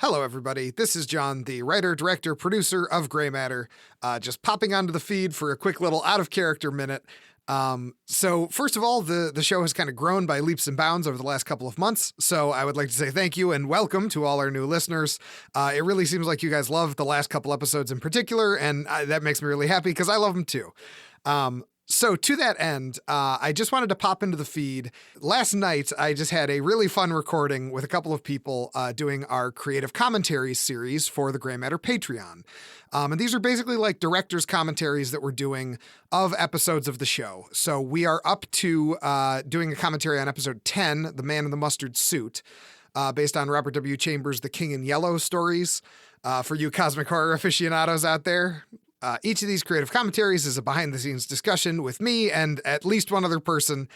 Hello, everybody. This is John, the writer, director, producer of Gray Matter, just popping onto the feed for a quick little out-of-character minute. So first of all, the show has kind of grown by leaps and bounds over the last couple of months, so I would like to say thank you and welcome to all our new listeners. It really seems like you guys love the last couple episodes in particular, and that makes me really happy because I love them too. So to that end, I just wanted to pop into the feed. Last night, I just had a really fun recording with a couple of people doing our creative commentary series for the Gray Matter Patreon. And these are basically like director's commentaries that we're doing of episodes of the show. So we are up to doing a commentary on episode 10, The Man in the Mustard Suit, based on Robert W. Chambers' The King in Yellow stories. For you cosmic horror aficionados out there, each of these creative commentaries is a behind-the-scenes discussion with me and at least one other person.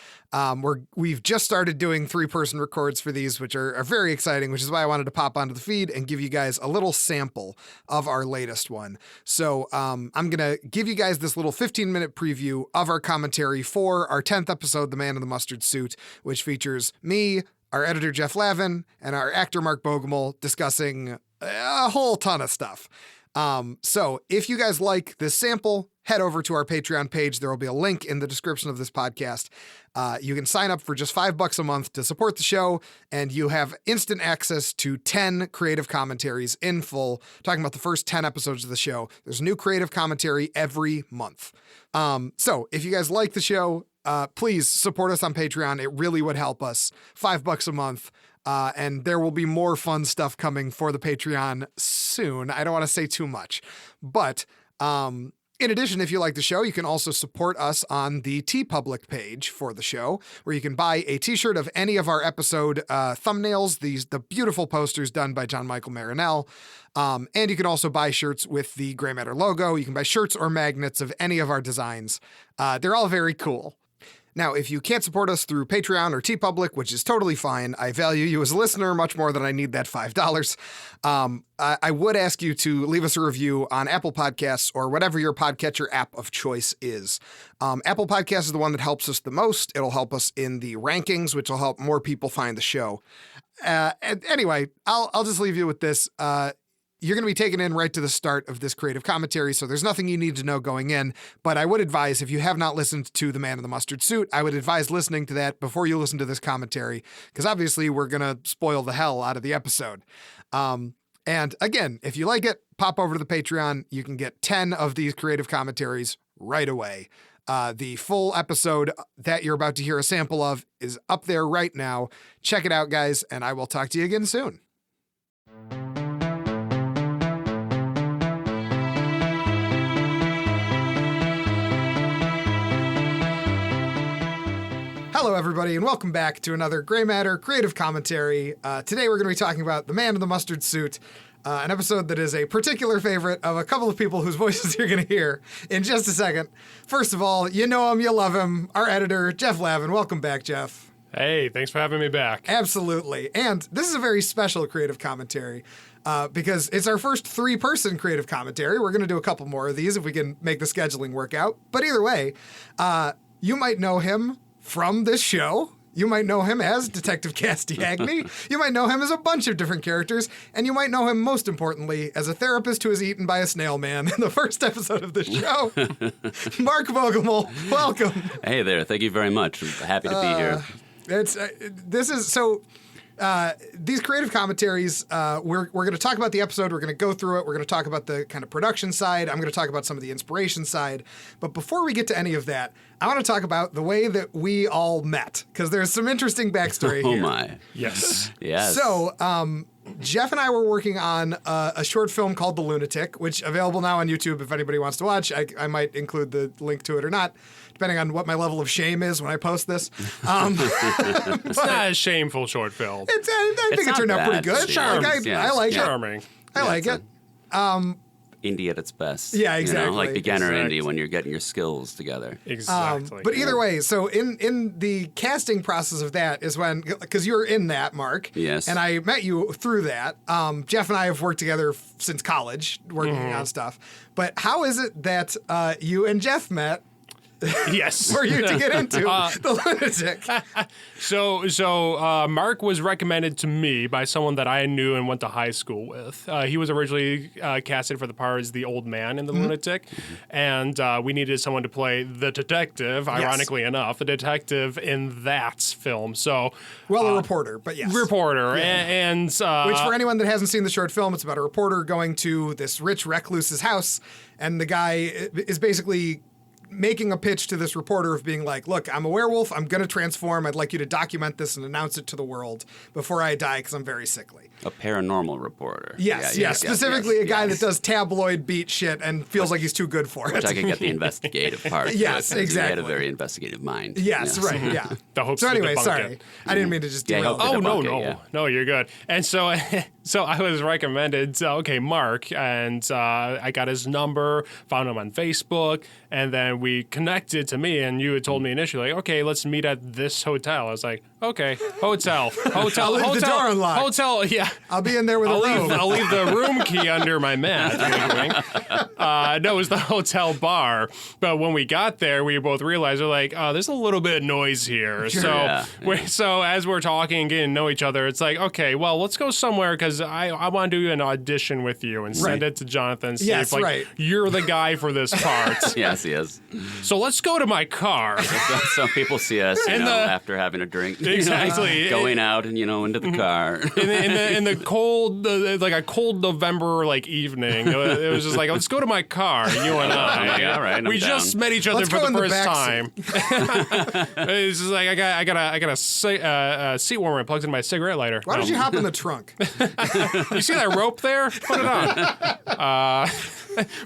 We've just started doing 3-person records for these, which are very exciting, which is why I wanted to pop onto the feed and give you guys a little sample of our latest one. So I'm going to give you guys this little 15-minute preview of our commentary for our 10th episode, The Man in the Mustard Suit, which features me, our editor Jeff Lavin, and our actor Mark Bogomol discussing a whole ton of stuff. So if you guys like this sample, head over to our Patreon page. There will be a link in the description of this podcast. You can sign up for just $5 a month to support the show, and you have instant access to 10 creative commentaries in full, talking about the first 10 episodes of the show. There's new creative commentary every month. So if you guys like the show, please support us on Patreon. It really would help us. $5 a month. And there will be more fun stuff coming for the Patreon soon. I don't want to say too much. But in addition, if you like the show, you can also support us on the TeePublic page for the show, where you can buy a t-shirt of any of our episode thumbnails, the beautiful posters done by John Michael Marinell. And you can also buy shirts with the Gray Matter logo. You can buy shirts or magnets of any of our designs. They're all very cool. Now, if you can't support us through Patreon or TeePublic, which is totally fine, I value you as a listener much more than I need that $5. I would ask you to leave us a review on Apple Podcasts or whatever your podcatcher app of choice is. Apple Podcasts is the one that helps us the most. It'll help us in the rankings, which will help more people find the show. Anyway, I'll just leave you with this. You're going to be taken in right to the start of this creative commentary, so there's nothing you need to know going in. But I would advise, if you have not listened to The Man in the Mustard Suit, I would advise listening to that before you listen to this commentary, because obviously we're going to spoil the hell out of the episode. And again, if you like it, pop over to the Patreon. You can get 10 of these creative commentaries right away. The full episode that you're about to hear a sample of is up there right now. Check it out, guys, and I will talk to you again soon. Hello, everybody, and welcome back to another Gray Matter creative commentary. Today we're going to be talking about The Man in the Mustard Suit, an episode that is a particular favorite of a couple of people whose voices you're going to hear in just a second. First of all, you know him, you love him, our editor, Jeff Lavin. Welcome back, Jeff. Hey, thanks for having me back. Absolutely. And this is a very special creative commentary because it's our first 3-person creative commentary. We're going to do a couple more of these if we can make the scheduling work out. But either way, you might know him from this show. You might know him as Detective Castiagne. You might know him as a bunch of different characters. And you might know him, most importantly, as a therapist who is eaten by a snail man in the first episode of the show. Mark Bogomol, welcome. Hey there. Thank you very much. I'm happy to be here. These creative commentaries, we're going to talk about the episode. We're going to go through it. We're going to talk about the kind of production side. I'm going to talk about some of the inspiration side. But before we get to any of that, I want to talk about the way that we all met, because there's some interesting backstory here. Oh, my. Yes. Yes. So, Jeff and I were working on a short film called The Lunatic, which is available now on YouTube if anybody wants to watch. I might include the link to it or not, depending on what my level of shame is when I post this. It's not a shameful short film. I think it turned out pretty good. Charming. I like it. Charming. I like it. Indie at its best. Yeah, exactly. You know, like beginner Exactly. indie when you're getting your skills together. Exactly. But either way, so in the casting process of that is when, because you're in that, Mark. Yes. And I met you through that. Jeff and I have worked together since college, working on stuff. But how is it that you and Jeff met Yes. for you to get into the lunatic. So Mark was recommended to me by someone that I knew and went to high school with. He was originally casted for the part as the old man in The Lunatic, and we needed someone to play the detective, ironically enough, the detective in that film. So, Well, a reporter, but yes. reporter. And Which, for anyone that hasn't seen the short film, it's about a reporter going to this rich recluse's house, and the guy is basically making a pitch to this reporter of being like, look, I'm a werewolf. I'm going to transform. I'd like you to document this and announce it to the world before I die because I'm very sickly. A paranormal reporter. Yes. Specifically a guy that does tabloid beat shit and feels like he's too good for it. Which I could get the investigative part. Yes, to it, 'cause he had exactly. a very investigative mind. Yes, right, yeah. The hopes So to anyway, debunk sorry. it. I didn't mean to just Yeah, I derail hope it. to Oh, debunk no. it, yeah. No, you're good. And so I was recommended, okay, Mark, and I got his number, found him on Facebook, and then we connected to me, and you had told me initially, like, okay, let's meet at this hotel. I was like, okay, hotel. I'll leave the door unlocked. Hotel, yeah. I'll be in there with a robe. I'll leave the room key under my mat. Wink, wink. No, it was the hotel bar. But when we got there, we both realized, we're like, oh, there's a little bit of noise here. Sure. So, so as we're talking and getting to know each other, it's like, okay, well, let's go somewhere because I want to do an audition with you and send Right. it to Jonathan. See Yes, if, like, right. you're the guy for this part. Yes, he is. So let's go to my car. Some people see us, And after having a drink. Exactly. Going out and, into the car. in the cold, like a cold November evening, it was just like, let's go to my car, you and I. I'm like, all right, I'm we down. just met each other Let's for go the in the first back time. It's just like I got a seat warmer plugged into my cigarette lighter. Why don't you hop in the trunk? You see that rope there? Put it on.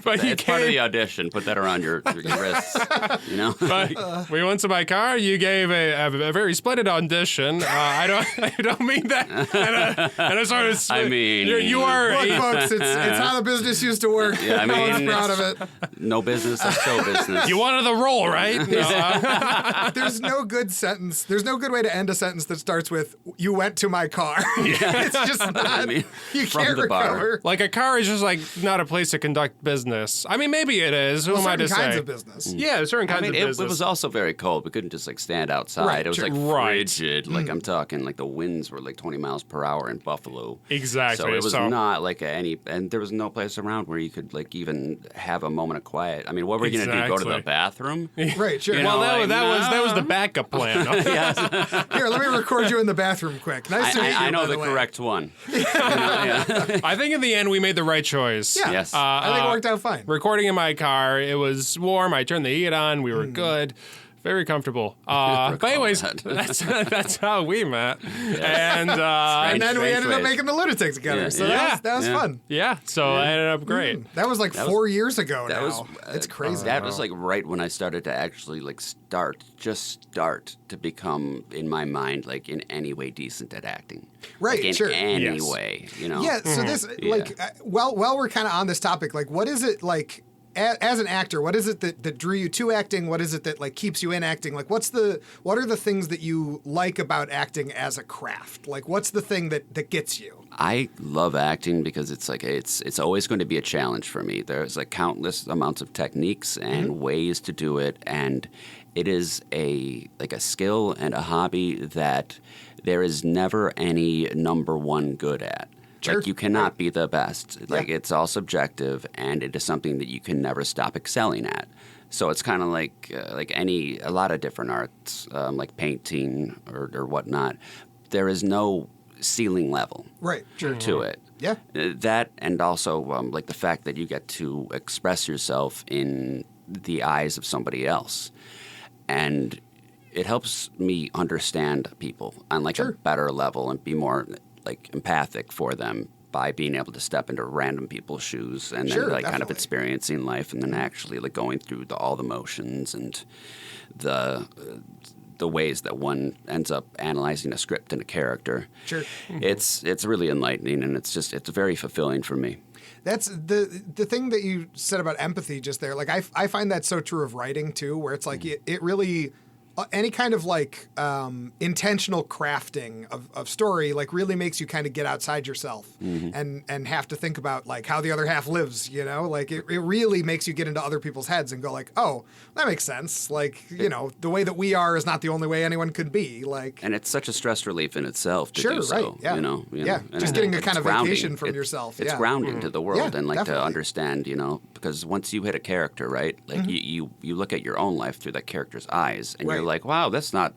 But he It's part of came. the audition. Put that around your wrists. But we went to my car. You gave a very splendid audition. I don't mean that. And I started. I mean- you are. Look, folks, it's how the business used to work. Yeah, I No one's mean, proud of it's- it. No business is show business. You wanted the role, right? No, There's no good sentence. There's no good way to end a sentence that starts with "You went to my car." It's just not. I mean, you from can't the bar. recover. like a car is just like not a place to conduct business. I mean, maybe it is. Who am I Certain to kinds say? of business. Yeah, certain I kinds mean, of it business. was also very cold. We couldn't just stand outside. Right, It was sure. Right. frigid. Like I'm talking, like the winds were like 20 miles per hour in Buffalo. Exactly, So it was so- not like and there was no place around where you could like even have a moment of quiet. I mean, what were you gonna do? Go to the Exactly. bathroom? Right, sure. You well, know, that was the backup plan. Here, let me record you in the bathroom quick. Nice to meet you. I know by the way. correct one. Yeah. I think in the end we made the right choice. Yeah, Yes. I think it worked out fine. Recording in my car, it was warm. I turned the heat on. We were good. Very comfortable. But anyways, that. that's how we met. And And then we strange ended up ways. making the lunatic together. Yeah. So Yeah. that was Yeah. fun. yeah, so it ended up great. That was like 4 years ago That now. was It's crazy. That was like right when I started to actually like start to become in my mind like in any way decent at acting. Right, Like in sure. any Yes. way, Yeah, so this like while we're kind of on this topic, like what is it like as an actor, what is it that drew you to acting? What is it that like keeps you in acting? Like what are the things that you like about acting as a craft? Like what's the thing that gets you? I love acting because it's like it's always going to be a challenge for me. There's like countless amounts of techniques and ways to do it, and it is a skill and a hobby that there is never any number one good at. Sure. Like you cannot be the best. Like it's all subjective, and it is something that you can never stop excelling at. So it's kind of like a lot of different arts, like painting or whatnot. There is no ceiling level Right. Sure. to it. Yeah. That and also like the fact that you get to express yourself in the eyes of somebody else, and it helps me understand people on like Sure. a better level and be more like empathic for them by being able to step into random people's shoes and Sure, then like kind of definitely. experiencing life and then actually like going through all the motions and the ways that one ends up analyzing a script and a character. Sure. It's really enlightening and it's very fulfilling for me. That's the thing that you said about empathy just there. Like I find that so true of writing too, where it's like it really any kind of like intentional crafting of story like really makes you kind of get outside yourself and have to think about like how the other half lives, you know, like it really makes you get into other people's heads and go like, oh, that makes sense. Like, you know, the way that we are is not the only way anyone could be. Like, and it's such a stress relief in itself to sure, do so. right, yeah. You know, And just getting a it's kind of grounding. vacation from yourself. It's Yeah. grounding to the world Yeah, and like definitely. to understand, you know, because once you hit a character, right? Like you look at your own life through that character's eyes, and you're Right. like, wow, that's not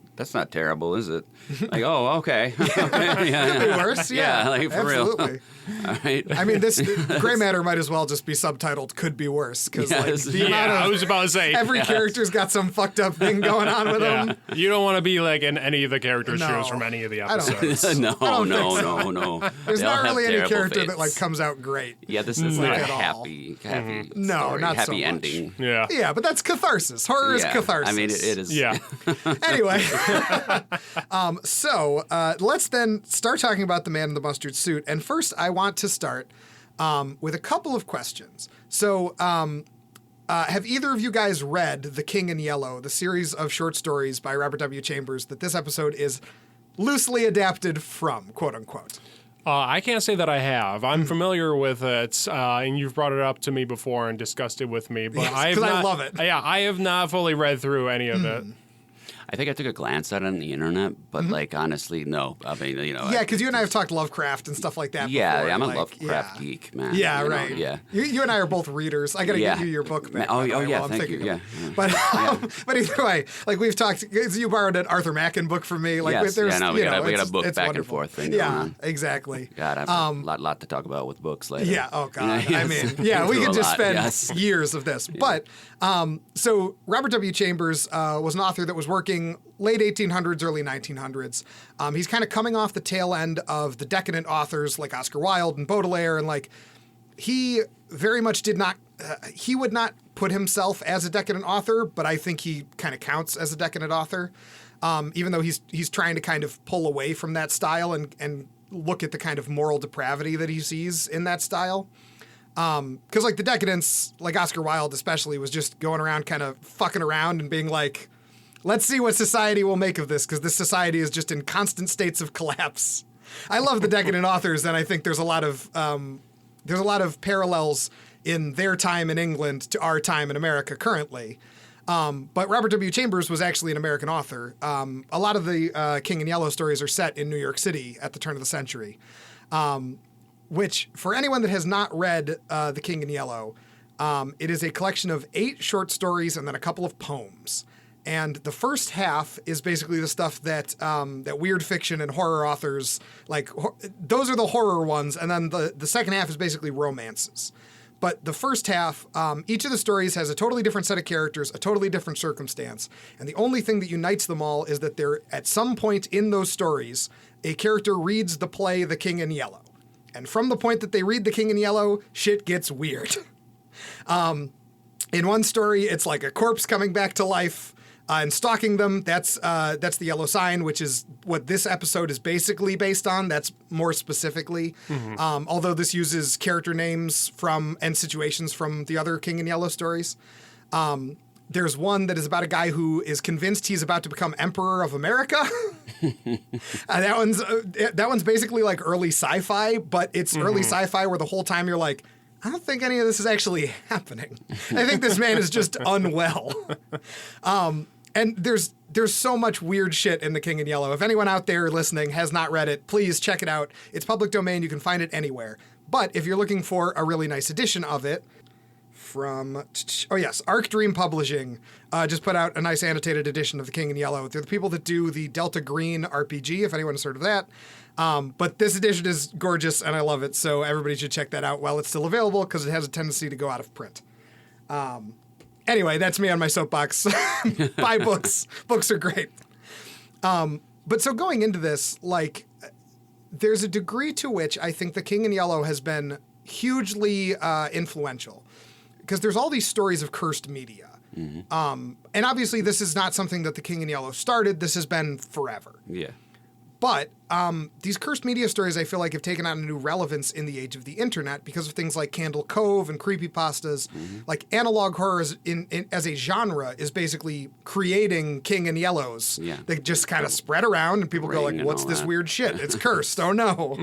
terrible, is it? Like, oh, okay. Could be worse. Yeah, like for absolutely. real. All right. I mean, this Gray Matter might as well just be subtitled "Could Be Worse" because Yes. like the Yeah, amount I of was about to say. every character's got some fucked up thing going on with Yeah. them. You don't want to be like in any of the character No, shows from any of the I don't think episodes. no, don't no, think no, no. There's They all not have really any terrible character that fates. like comes out great. Yeah, this is not a at all. happy No, story, not so happy much. ending. Yeah. Yeah, but that's catharsis. Horror is Yeah. catharsis. I mean, it is. Yeah. Anyway, so let's then start talking about the man in the mustard suit. And first, I want to start with a couple of questions. So, have either of you guys read The King in Yellow, the series of short stories by Robert W. Chambers that this episode is loosely adapted from, quote unquote? I can't say that I have. I'm familiar with it, and you've brought it up to me before and discussed it with me. But Yes, I have 'cause I not, love it. Yeah, I have not fully read through any of it. I think I took a glance at it on the internet, but like honestly, no. I mean, you know. Yeah, because you and I have talked Lovecraft and stuff like that Yeah, before. I'm a like, Lovecraft yeah. geek, man. Yeah, you know, right. Yeah. You and I are both readers. I got to Yeah. get you your book back. Oh, by the way, yeah, while I'm thank thinking you. of it. Yeah. But either way, like we've talked, 'cause you borrowed an Arthur Machen book from me. Like Yes, there's, yeah, no, you we got know, a book it's back and wonderful. forth thing going Yeah, on. exactly. God, I have a lot to talk about with books later. Yeah. Oh God. Yes. I mean, yeah, we Do could a just lot, spend yes. years of this. But so Robert W. Chambers was an author that was working late 1800s, early 1900s. He's kind of coming off the tail end of the decadent authors like Oscar Wilde and Baudelaire, and like he very much did not. He would not put himself as a decadent author, but I think he kind of counts as a decadent author, even though he's trying to kind of pull away from that style and look at the kind of moral depravity that he sees in that style. Because like the decadents, like Oscar Wilde especially, was just going around kind of fucking around and being like, let's see what society will make of this, because this society is just in constant states of collapse. I love the decadent authors, and I think there's a lot of parallels in their time in England to our time in America currently. But Robert W. Chambers was actually an American author. A lot of the King in Yellow stories are set in New York City at the turn of the century. Which, for anyone that has not read The King in Yellow, it is a collection of 8 short stories and then a couple of poems. And the first half is basically the stuff that that weird fiction and horror authors like. Those are the horror ones, and then the second half is basically romances. But the first half, each of the stories has a totally different set of characters, a totally different circumstance, and the only thing that unites them all is that they're at some point in those stories, a character reads the play The King in Yellow. And from the point that they read The King in Yellow, shit gets weird. In one story, it's like a corpse coming back to life and stalking them. That's the yellow sign, which is what this episode is basically based on. That's more specifically. Although this uses character names from and situations from the other King in Yellow stories. There's one that is about a guy who is convinced he's about to become Emperor of America. That one's basically like early sci-fi, but it's early sci-fi where the whole time you're like, I don't think any of this is actually happening. I think this man is just unwell. And there's so much weird shit in The King in Yellow. If anyone out there listening has not read it, please check it out. It's public domain. You can find it anywhere. But if you're looking for a really nice edition of it, from, Arc Dream Publishing just put out a nice annotated edition of The King in Yellow. They're the people that do the Delta Green RPG, if anyone has heard of that. But this edition is gorgeous, and I love it, so everybody should check that out while it's still available, because it has a tendency to go out of print. Anyway, that's me on my soapbox. Buy books. Books are great. But so going into this, like, there's a degree to which I think The King in Yellow has been hugely influential. Because there's all these stories of cursed media. And obviously this is not something that The King in Yellow started. This has been forever. Yeah. But these cursed media stories, I feel like, have taken on a new relevance in the age of the internet because of things like Candle Cove and creepypastas. Like analog horror as a genre is basically creating King and Yellows. Yeah. They just kind of spread around and people go Ring like, and what's all this that. weird shit? It's cursed. Oh no.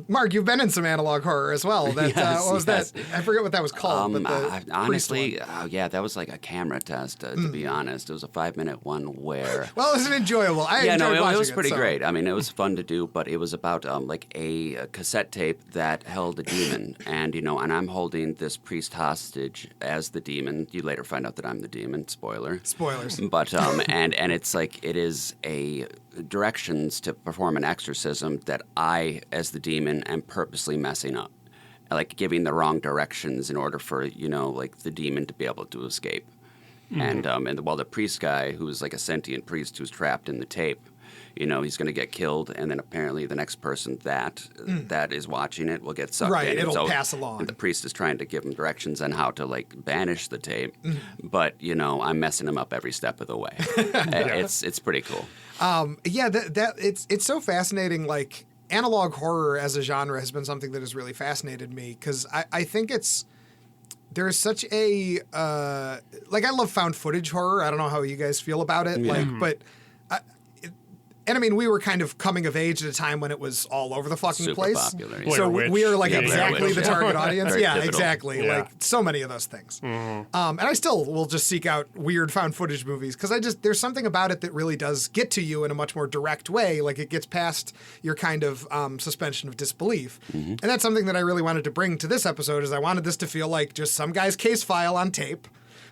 Mark, you've been in some analog horror as well. That, Yes, what was yes. that? I forget what that was called. But the honestly, priest one. yeah, that was like a camera test, to be honest. It was a 5-minute one where... Well, it was enjoyable. I Yeah, enjoyed no, it watching was pretty so. great. I mean, it was fun to do, but it was about like a cassette tape that held a demon, and and I'm holding this priest hostage as the demon. You later find out that I'm the demon. Spoiler. Spoilers. But and it's like it is a directions to perform an exorcism that I, as the demon, am purposely messing up, like giving the wrong directions in order for like the demon to be able to escape. And while the priest guy, who's like a sentient priest who's trapped in the tape, he's going to get killed, and then apparently the next person that is watching it will get sucked Right, in. it'll So- pass along. And the priest is trying to give him directions on how to like banish the tape, Mm-hmm. but I'm messing him up every step of the way. It's pretty cool. Yeah, that it's so fascinating. Like analog horror as a genre has been something that has really fascinated me because I think there's such a like I love found footage horror. I don't know how you guys feel about it, and I mean, we were kind of coming of age at a time when it was all over the fucking Super place. popular, yeah. So Blair we are Witch. like Yeah, Blair exactly Witch. the target audience. Very Yeah, pivotal. exactly. Yeah. Like so many of those things. And I still will just seek out weird found footage movies because there's something about it that really does get to you in a much more direct way. Like it gets past your kind of suspension of disbelief. And that's something that I really wanted to bring to this episode is I wanted this to feel like just some guy's case file on tape.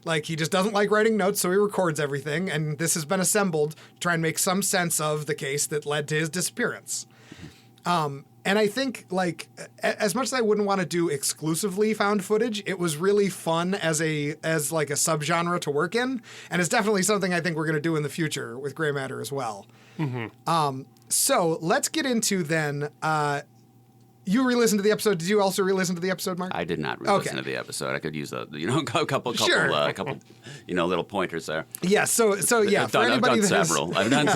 Like he just doesn't like writing notes, so he records everything, and this has been assembled to try and make some sense of the case that led to his disappearance. And I think, like, as much as I wouldn't want to do exclusively found footage, it was really fun as like a subgenre to work in, and it's definitely something I think we're going to do in the future with Gray Matter as well. So let's get into then. You re-listened to the episode. Did you also re-listen to the episode, Mark? I did not re-listen Okay. to the episode. I could use a couple Sure. little pointers there. Yeah. So yeah. I've For done anybody that has- several. I've done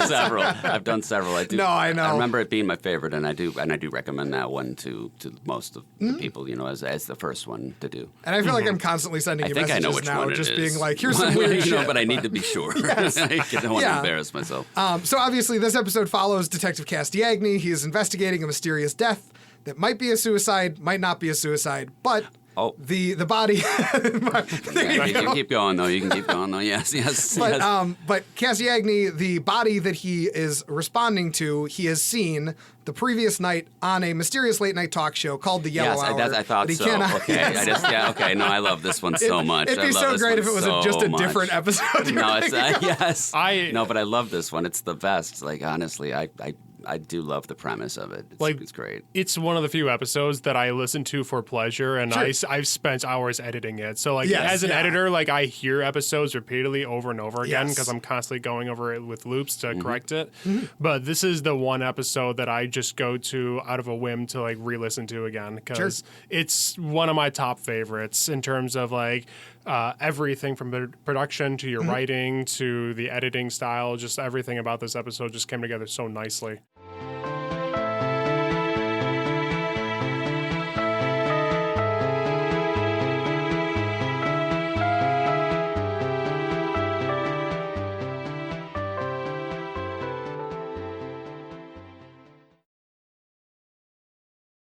several. I've done several. I do. No, I know. I remember it being my favorite, and I do recommend that one to most of the people. As the first one to do. And I feel like I'm constantly sending I you think I messages know which now, one it just is. being like, "Here's some weird shit." but I need to be sure. I don't want to Yeah. embarrass myself. So obviously, this episode follows Detective Castiagni. He is investigating a mysterious death that might be a suicide, might not be a suicide, but Oh. the body. There Yeah, you you go. can keep going though. You can keep going though. Yes. But Castiagni, the body that he is responding to, he has seen the previous night on a mysterious late night talk show called The Yellow Yes, Hour. I thought but he so. cannot- Okay, Yes. okay. No, I love this one so much. It'd I be love so this great one if it was so just a much. different episode. you No, were it's thinking of. yes. I- No, but I love this one. It's the best. Like honestly, I do love the premise of it. It's great. It's one of the few episodes that I listen to for pleasure, and Sure. I've spent hours editing it. So, like, Yes, as an yeah. editor, like, I hear episodes repeatedly over and over again Yes. because I'm constantly going over it with loops to Mm-hmm. correct it. But this is the one episode that I just go to out of a whim to, like, re-listen to again because it's one of my top favorites in terms of, like, everything from the production to your writing to the editing style. Just everything about this episode just came together so nicely.